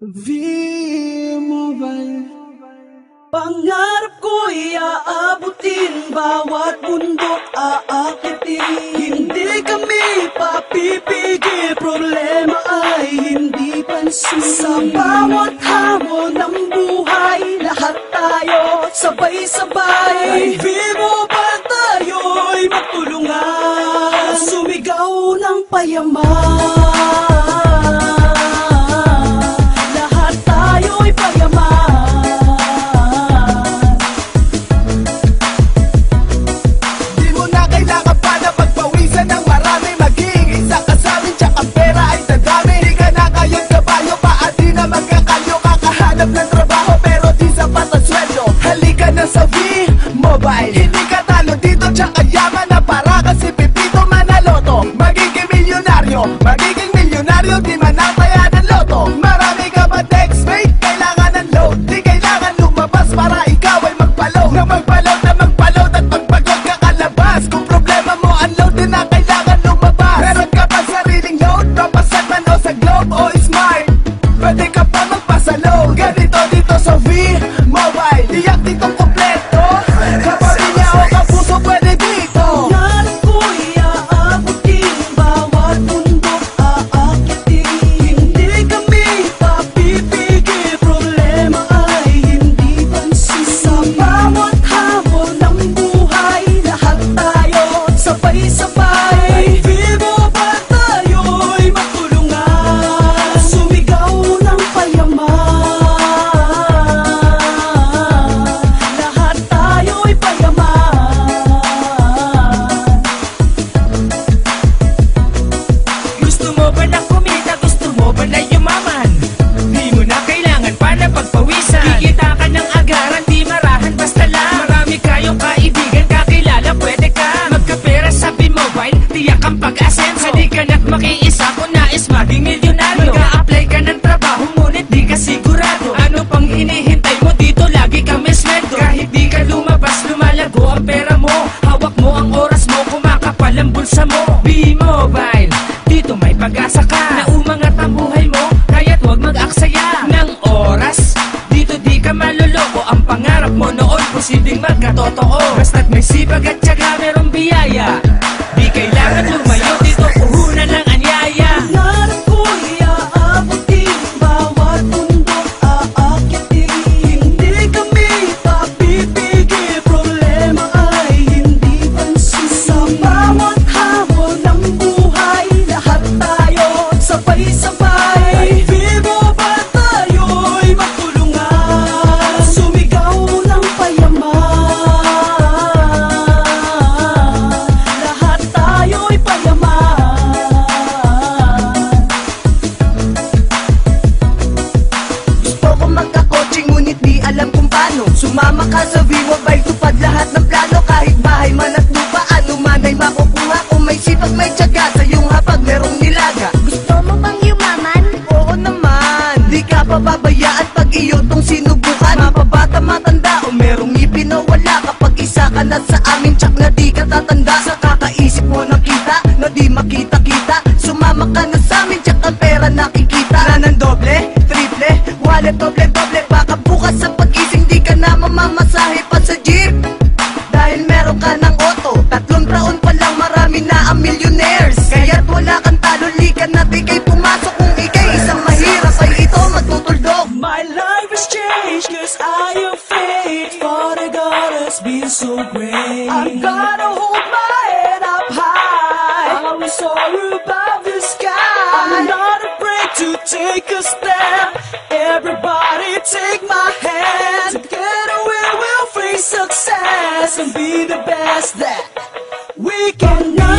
V-Mobile. Pangarap ko'y aabutin, bawat bundok aakitin. Hindi kami papipigil, problema ay hindi pansin. Sa bawat hamon ng buhay, lahat tayo sabay-sabay. V-Mobile tayo'y magtulungan, sumigaw ng payaman. Sa V-Mobile, hindi ka talo dito, tsaka yaman na para kasi pipito manaloto. Magiging milyonaryo, di manataya ng loto. Marami ka ba text, mate? Kailangan ng load, di kailangan lumabas para ikaw ay magpaload. Na magpaload at magpagod ka kalabas. Kung problema mo, unload din na kailangan lumabas. Meron ka pa sariling load, papasan man o sa globe o smart, pwede ka pa magpasaload. Ganito dito sa V-Mobile, tiyak dito makiisa kung nais maging milyonaryo. Mag-a-apply ka ng trabaho ngunit di ka sigurado. Ano pang hinihintay mo dito, lagi kang mesmento. Kahit di ka lumabas, lumalago ang pera mo. Hawak mo ang oras mo, kumakapal ang bulsa mo. V-Mobile, dito may pag-asa ka. Naumangat ang buhay mo, kaya't huwag mag-aksaya ng oras. Dito di ka maloloko, ang pangarap mo noon posibleng magkatotoo. Basta't may sipag at tiyaga, merong biyaya. Di kailangan lumayo dito, puhunan lang ang yaya. Pangarap ko'y aabutin, bawat bundok aakitin. Hindi kami papipigil, problema ay hindi pansin. Sa bawat hamon ng buhay, lahat tayo sabay-sabay. V-Mobile tayo'y magtulungan, sumigaw ng payaman. Sumama ka sa V-Mobile, tupad lahat ng plano. Kahit bahay man at lupa, ano man ay makukuha. Kung may sipag, may tiyaga, sa iyong hapag merong nilaga. Gusto mo bang yumaman? Oo naman, di ka pababayaan pag iyo tong sinubukan. Mapabata, matanda, o merong ipinawala. Kapag isa ka na sa amin, tsak na di ka tatanda. Sa kakaisip mo ng kita, na di makita-kita. Sumama ka na sa amin, tsak ang pera nakikita. Na ng doble, triple, wallet, doble-doble. Baka bukas sa pag-ising di ka na mamamasahe pa sa jeep. Dahil meron ka ng auto, 3 taon pa lang marami na ang millionaires. Kaya't wala kang talo, lika na di kay pumasok. Kung ikay isang mahirap ay ito magtutuldok. My life has changed cause I am faith. Father God has been so great. I'm gonna hold my head up high, I will soar above the sky. I'm not afraid to take a step. Everybody take my hand. Together we will face success and be the best that we can.